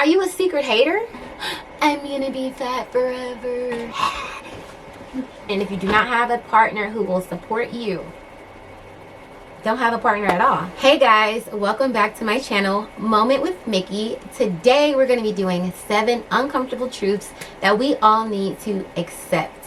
Are you a secret hater? I'm gonna be fat forever. And if you do not have a partner who will support you, don't have a partner at all. Hey guys, welcome back to my channel, Moment with Mickey. Today we're going to be doing 7 uncomfortable truths that we all need to accept.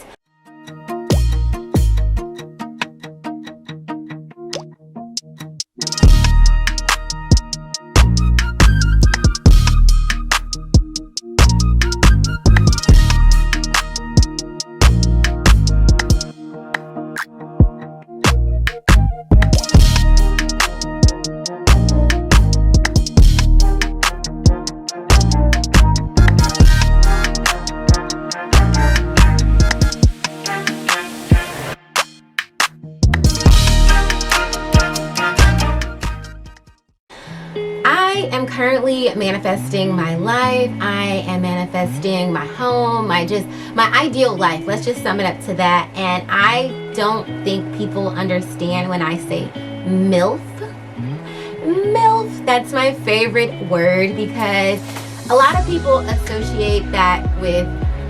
I am currently manifesting my life. I am manifesting my home, my ideal life. Let's just sum it up to that. And I don't think people understand when I say MILF. MILF, that's my favorite word because a lot of people associate that with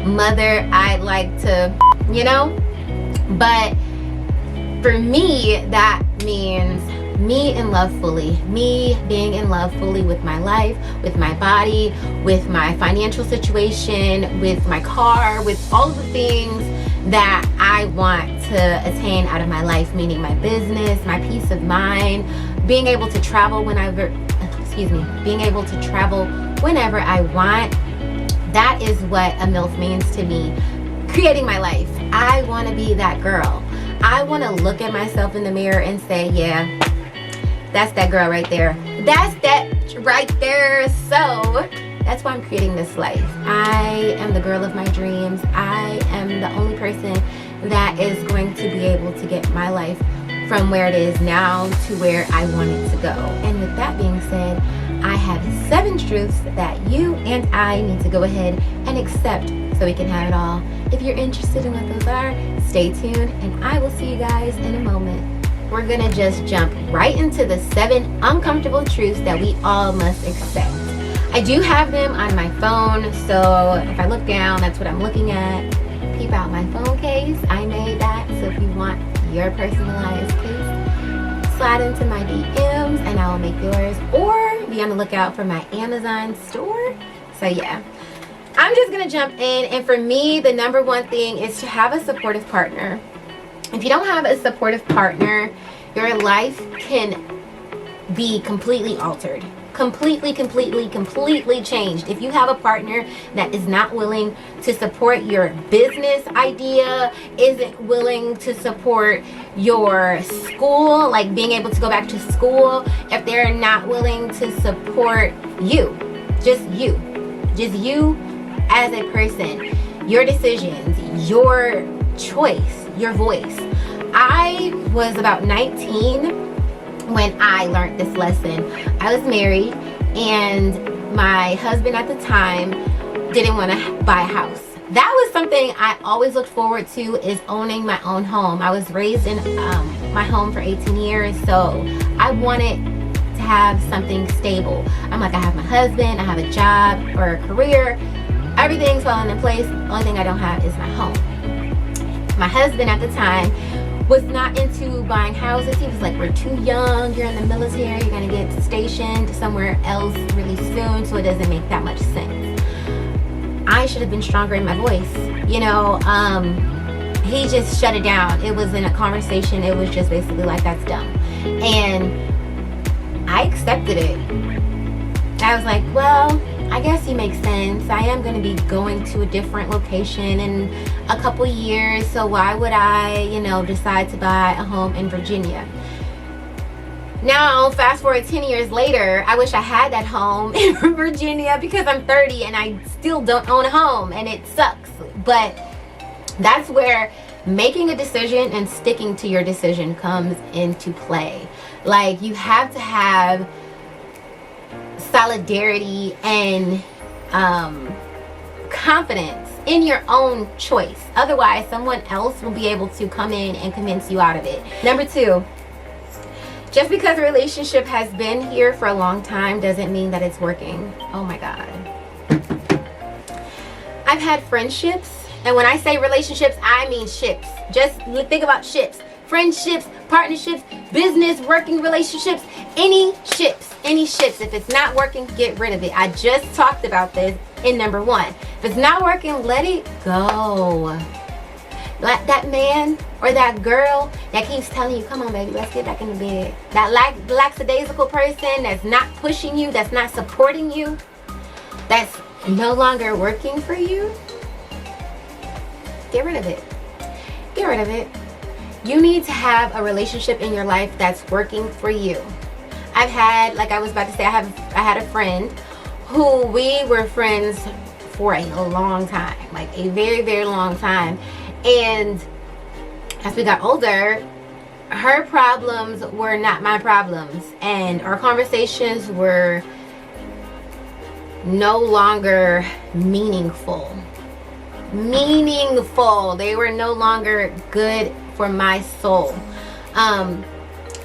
mother I'd like to, but for me, that means me in love fully, me being in love fully with my life, with my body, with my financial situation, with my car, with all of the things that I want to attain out of my life, meaning my business, my peace of mind, being able to travel whenever I want. That is what a MILF means to me. Creating my life. I want to be that girl. I want to look at myself in the mirror and say, yeah, that's that girl right there. That's that right there. So that's why I'm creating this life. I am the girl of my dreams. I am the only person that is going to be able to get my life from where it is now to where I want it to go. And with that being said, I have 7 truths that you and I need to go ahead and accept so we can have it all. If you're interested in what those are, stay tuned and I will see you guys in a moment. We're gonna just jump right into the 7 uncomfortable truths that we all must accept. I do have them on my phone, so if I look down, that's what I'm looking at. Peep out my phone case. I made that, so if you want your personalized case, slide into my DMs and I will make yours, or be on the lookout for my Amazon store. So yeah, I'm just gonna jump in, and for me, the number one thing is to have a supportive partner. If you don't have a supportive partner, your life can be completely altered. Completely changed. If you have a partner that is not willing to support your business idea, isn't willing to support your school, like being able to go back to school, if they're not willing to support you, just you as a person, your decisions, your choice, your voice. I was about 19 when I learned this lesson. I was married and my husband at the time didn't want to buy a house. That was something I always looked forward to, is owning my own home. I was raised in my home for 18 years, so I wanted to have something stable. I'm like, I have my husband, I have a job or a career, everything's falling in place. The only thing I don't have is my home. My husband at the time was not into buying houses. He was like, we're too young, you're in the military, you're gonna get stationed somewhere else really soon, so it doesn't make that much sense. I should have been stronger in my voice. He just shut it down. It was in a conversation, it was just basically like, that's dumb. And I accepted it. I was like, well, I guess he makes sense. I am going to be going to a different location in a couple years, so why would I, decide to buy a home in Virginia? Now, fast forward 10 years later, I wish I had that home in Virginia because I'm 30 and I still don't own a home, and it sucks. But that's where making a decision and sticking to your decision comes into play. Like, you have to have solidarity and confidence in your own choice. Otherwise, someone else will be able to come in and convince you out of it. Number 2, just because a relationship has been here for a long time doesn't mean that it's working. Oh my God. I've had friendships, and when I say relationships, I mean ships. Just think about ships. Friendships, partnerships, business, working relationships, any ships. If it's not working, get rid of it. I just talked about this in number 1. If it's not working, let it go. Like that man or that girl that keeps telling you, come on baby, let's get back in the bed. That lackadaisical person that's not pushing you, that's not supporting you, that's no longer working for you, get rid of it. Get rid of it. You need to have a relationship in your life that's working for you. I've had, like I was about to say, I had a friend who we were friends for a long time, like a very, very long time. And as we got older, her problems were not my problems, and our conversations were no longer meaningful. They were no longer good for my soul.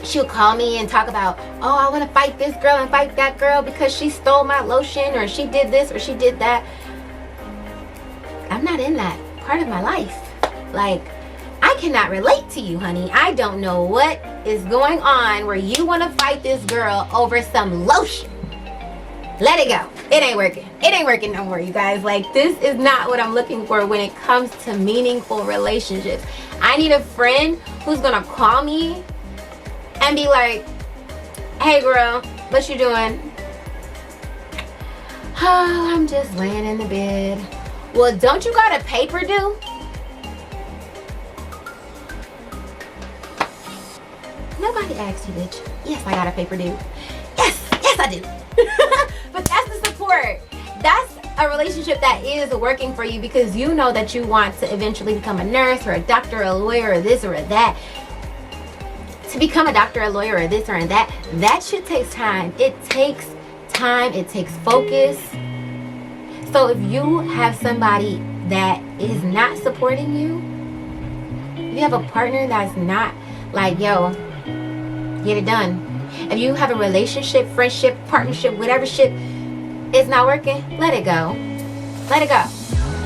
She'll call me and talk about, oh, I want to fight this girl and fight that girl because she stole my lotion, or she did this or she did that. I'm not in that part of my life. Like, I cannot relate to you, honey. I don't know what is going on where you want to fight this girl over some lotion. Let it go. It ain't working. It ain't working no more, you guys. Like, this is not what I'm looking for when it comes to meaningful relationships. I need a friend who's gonna call me and be like, hey girl, what you doing? Oh, I'm just laying in the bed. Well, don't you got a paper due? Nobody asked you, bitch. Yes, I got a paper due. Yes, I do. But that's the support. That's a relationship that is working for you because you know that you want to eventually become a nurse or a doctor or a lawyer or this or that. To become a doctor, a lawyer, or this or that shit takes time. It takes time. It takes focus. So if you have somebody that is not supporting you, if you have a partner that's not like, yo, get it done. If you have a relationship, friendship, partnership, whatever shit is not working, let it go. Let it go.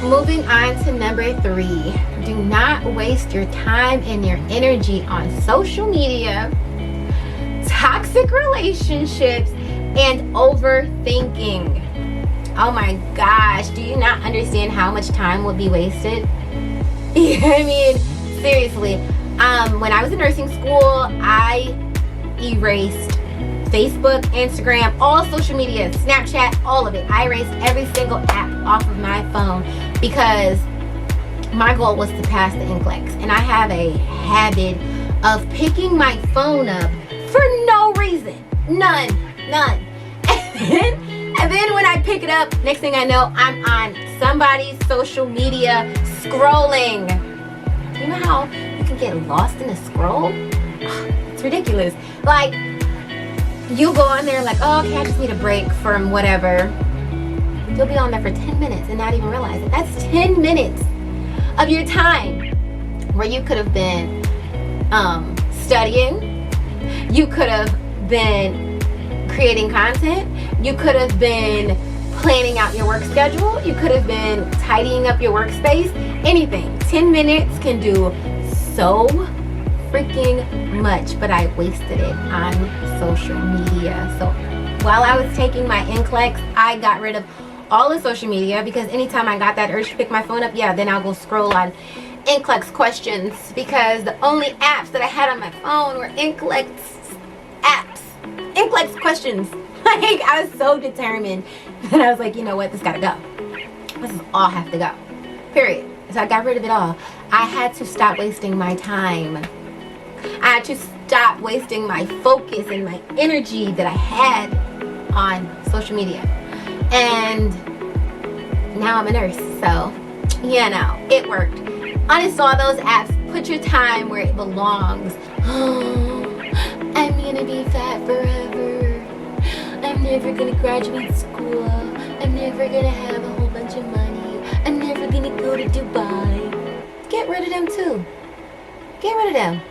Moving on to number 3. Do not waste your time and your energy on social media, toxic relationships, and overthinking. Oh my gosh, do you not understand how much time would be wasted? I mean, seriously. When I was in nursing school, I erased Facebook, Instagram, all social media, Snapchat, all of it. I erased every single app off of my phone because my goal was to pass the NCLEX. And I have a habit of picking my phone up for no reason. None. And then when I pick it up, next thing I know, I'm on somebody's social media scrolling. You know how you can get lost in a scroll? It's ridiculous. Like, you go on there like, oh, okay, I just need a break from whatever. You'll be on there for 10 minutes and not even realize it. That's 10 minutes of your time where you could have been studying. You could have been creating content. You could have been planning out your work schedule. You could have been tidying up your workspace. Anything. 10 minutes can do so freaking much, but I wasted it on social media. So while I was taking my NCLEX, I got rid of all the social media because anytime I got that urge to pick my phone up, then I'll go scroll on NCLEX questions because the only apps that I had on my phone were NCLEX apps, NCLEX questions. Like, I was so determined that I was like, you know what, this gotta go. This is all have to go. Period. So I got rid of it all. I had to stop wasting my time. I had to stop wasting my focus and my energy that I had on social media. And now I'm a nurse, so it worked. Uninstall those apps. Put your time where it belongs. I'm gonna be fat forever. I'm never gonna graduate school. I'm never gonna have a whole bunch of money. I'm never gonna go to Dubai. Get rid of them too. Get rid of them.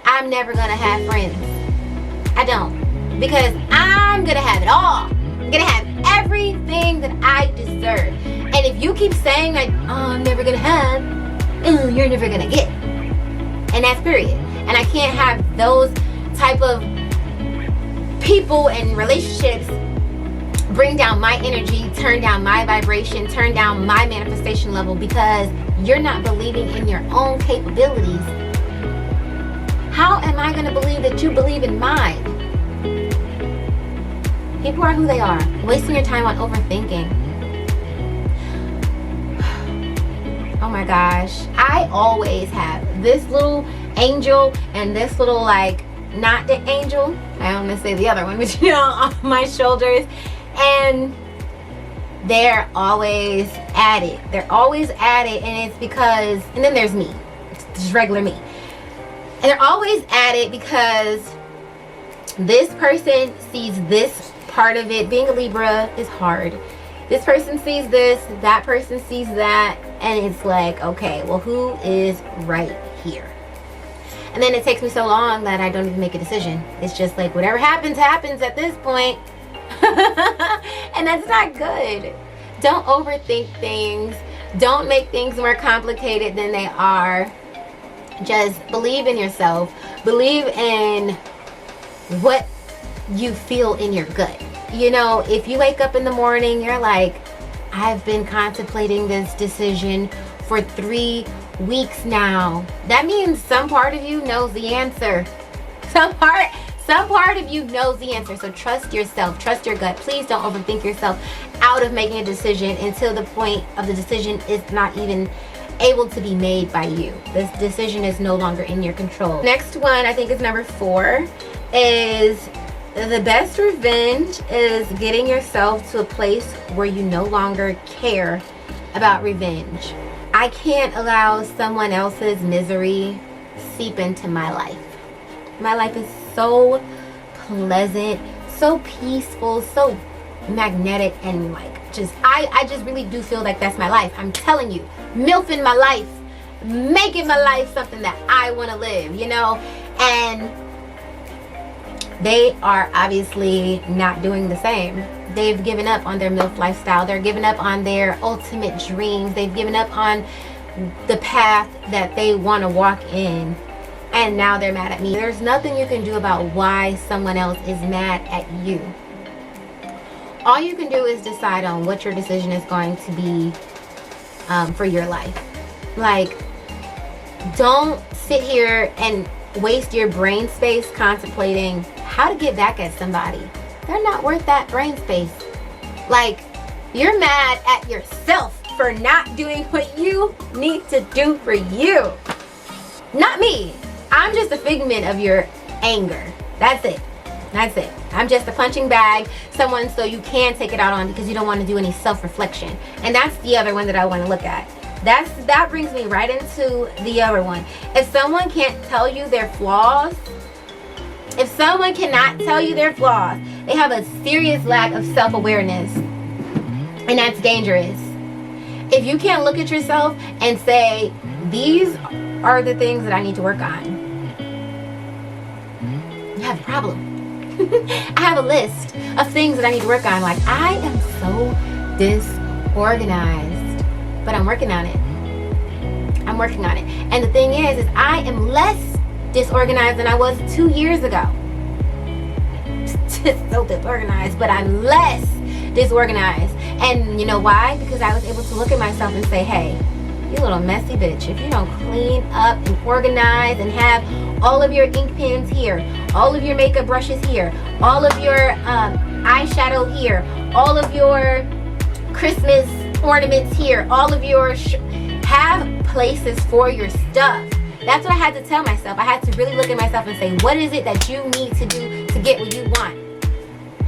I'm never gonna have friends. I don't. Because I'm gonna have it all. I'm gonna have everything that I deserve. And if you keep saying that, oh, I'm never gonna have, oh, you're never gonna get. And that's period. And I can't have those type of people and relationships bring down my energy, turn down my vibration, turn down my manifestation level because you're not believing in your own capabilities. How am I going to believe that you believe in mine? People are who they are. Wasting your time on overthinking. Oh my gosh. I always have this little angel and this little, like, not the angel, I don't want to say the other one, but on my shoulders. And they're always at it. They're always at it, and it's because, and then there's me, just regular me. And they're always at it because this person sees this part of it. Being a Libra is hard. This person sees this, that person sees that, and it's like, okay, well, who is right here? And then it takes me so long that I don't even make a decision. It's just like whatever happens, happens at this point. And that's not good. Don't overthink things. Don't make things more complicated than they are. Just believe in yourself. Believe in what you feel in your gut. You know, if you wake up in the morning, you're like, I've been contemplating this decision for 3 weeks now. That means some part of you knows the answer. Some part of you knows the answer. So trust yourself, trust your gut. Please don't overthink yourself out of making a decision until the point of the decision is not even able to be made by you. This decision is no longer in your control. Next one, I think is number 4, is the best revenge is getting yourself to a place where you no longer care about revenge. I can't allow someone else's misery seep into my life. My life is so pleasant, so peaceful, so magnetic, and like just I just really do feel like that's my life. I'm telling you, milfing my life, making my life something that I want to live, you know. And they are obviously not doing the same. They've given up on their MILF lifestyle. They're giving up on their ultimate dreams. They've given up on the path that they want to walk in. And now they're mad at me. There's nothing you can do about why someone else is mad at you. All you can do is decide on what your decision is going to be for your life. Like, don't sit here and waste your brain space contemplating how to get back at somebody. They're not worth that brain space. Like, you're mad at yourself for not doing what you need to do for you. Not me. I'm just a figment of your anger. That's it. That's it. I'm just a punching bag, someone so you can take it out on because you don't want to do any self-reflection. And that's the other one that I want to look at. That brings me right into the other one. If someone can't tell you their flaws, if someone cannot tell you their flaws, they have a serious lack of self-awareness. And that's dangerous. If you can't look at yourself and say, these are the things that I need to work on, you have a problem. I have a list of things that I need to work on. Like, I am so disorganized, but I'm working on it. I'm working on it. And the thing is I am less disorganized than I was 2 years ago. Just so disorganized, but I'm less disorganized. And you know why? Because I was able to look at myself and say, hey, you little messy bitch, if you don't clean up and organize and have all of your ink pens here, all of your makeup brushes here, all of your eyeshadow here, all of your Christmas ornaments here, all of your have places for your stuff. That's what I had to tell myself. I had to really look at myself and say, what is it that you need to do to get what you want?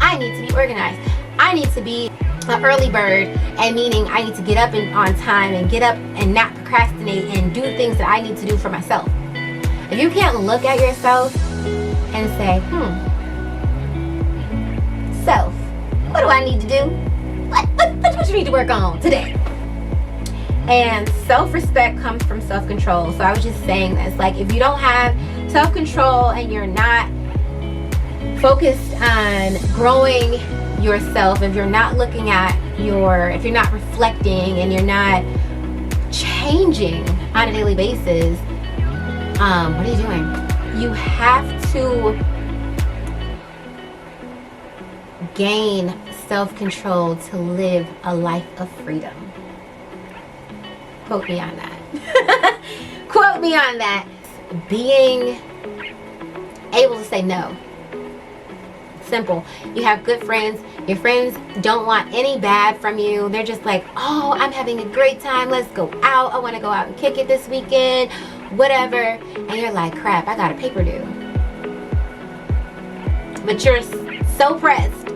I need to be organized. I need to be an early bird, and meaning I need to get up on time and get up and not procrastinate and do things that I need to do for myself. If you can't look at yourself and say, self, what do I need to do? What you need to work on today? And self-respect comes from self-control. So I was just saying this, like, if you don't have self-control and you're not focused on growing yourself, if you're not looking at if you're not reflecting and you're not changing on a daily basis, what are you doing? You have to gain self-control to live a life of freedom. Quote me on that. Quote me on that. Being able to say no. Simple. You have good friends. Your friends don't want any bad from you. They're just like, oh, I'm having a great time. Let's go out. I want to go out and kick it this weekend. Whatever. And you're like, crap, I got a paper due. But you're so pressed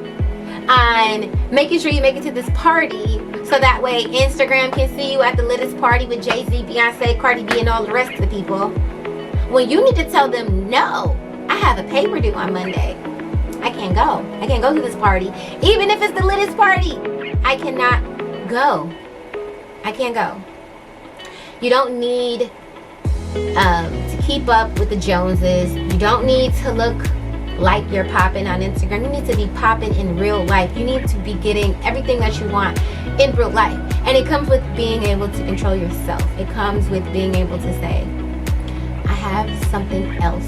on making sure you make it to this party so that way Instagram can see you at the latest party with Jay-Z, Beyonce, Cardi B, and all the rest of the people. When you need to tell them, no, I have a paper due on Monday. I can't go. I can't go to this party. Even if it's the latest party, I cannot go. I can't go. You don't need to keep up with the Joneses. You don't need to look like you're popping on Instagram. You need to be popping in real life. You need to be getting everything that you want in real life. And it comes with being able to control yourself. It comes with being able to say, I have something else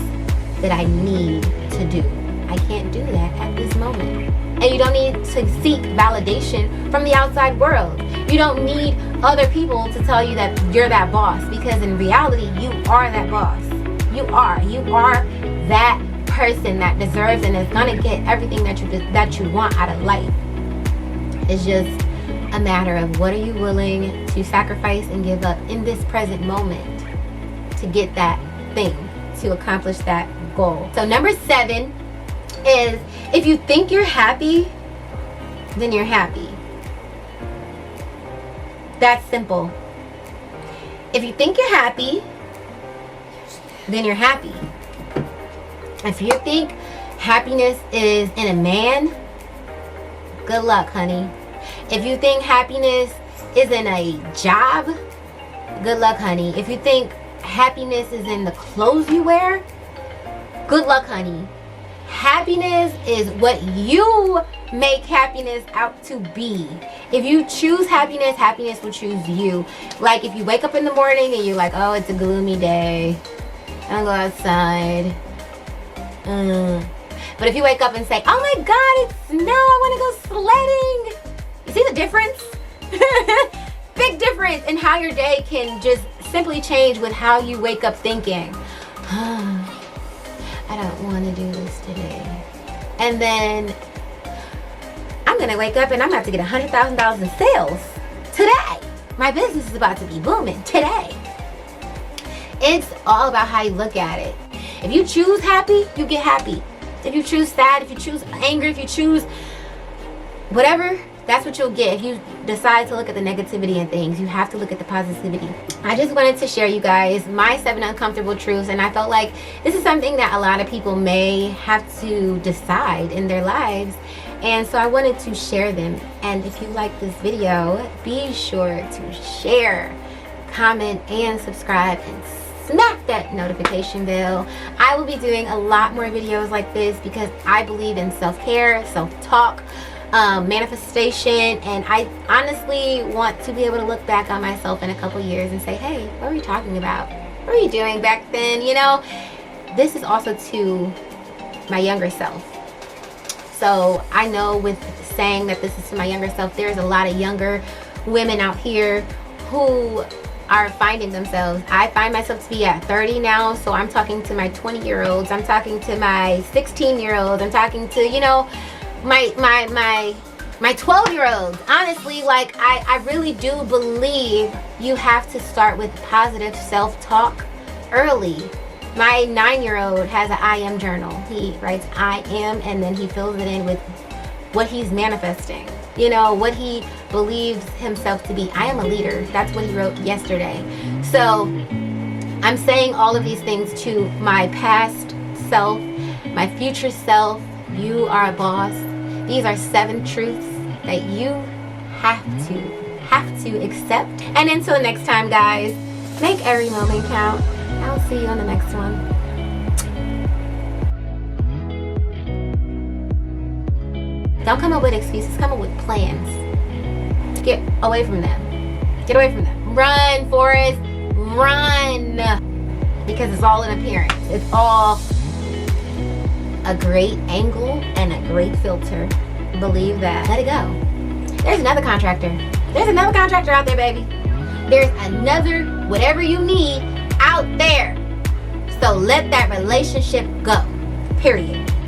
that I need to do. I can't do that at this moment. And you don't need to seek validation from the outside world. You don't need other people to tell you that you're that boss, because in reality, you are that boss. You are that person that deserves and is gonna get everything that you want out of life. It's just a matter of what are you willing to sacrifice and give up in this present moment to get that thing, to accomplish that goal. So number 7 is, if you think you're happy, then you're happy. That's simple. If you think you're happy, then you're happy. If you think happiness is in a man, good luck, honey. If you think happiness is in a job, good luck, honey. If you think happiness is in the clothes you wear, good luck, honey. Happiness is what you make happiness out to be. If you choose happiness, happiness will choose you. Like if you wake up in the morning and you're like, oh, it's a gloomy day, I don't go outside. But if you wake up and say, oh my God, it's snow, I want to go sledding. You see the difference? Big difference in how your day can just simply change with how you wake up thinking, I don't want to do this today. And then I'm going to wake up and I'm about to get $100,000 in sales today. My business is about to be booming today. It's all about how you look at it. If you choose happy, you get happy. If you choose sad, if you choose anger, if you choose whatever, that's what you'll get. If you decide to look at the negativity in things, you have to look at the positivity. I just wanted to share you guys my 7 uncomfortable truths, and I felt like this is something that a lot of people may have to decide in their lives, and so I wanted to share them. And if you like this video, be sure to share, comment, and subscribe, and smack that notification bell. I will be doing a lot more videos like this because I believe in self-care, self-talk, manifestation, and I honestly want to be able to look back on myself in a couple years and say, hey, what were you talking about? What were you doing back then? You know, this is also to my younger self. So I know with saying that this is to my younger self, there's a lot of younger women out here who are finding themselves. I find myself to be at 30 now, so I'm talking to my 20-year-olds, I'm talking to my 16-year-olds, I'm talking to, you know, my 12-year-olds. Honestly, like I really do believe you have to start with positive self-talk early. My 9-year-old has an I am journal. He writes I am, and then he fills it in with what he's manifesting, you know, what he believes himself to be. I am a leader. That's what he wrote yesterday. So I'm saying all of these things to my past self, my future self. You are a boss. These are 7 truths that you have to accept. And until next time, guys, make every moment count. I'll see you on the next one. Don't come up with excuses. Come up with plans. Get away from them. Get away from them. Run, Forrest. Run. Because it's all an appearance. It's all a great angle and a great filter. Believe that. Let it go. There's another contractor. There's another contractor out there, baby. There's another whatever you need out there. So let that relationship go. Period.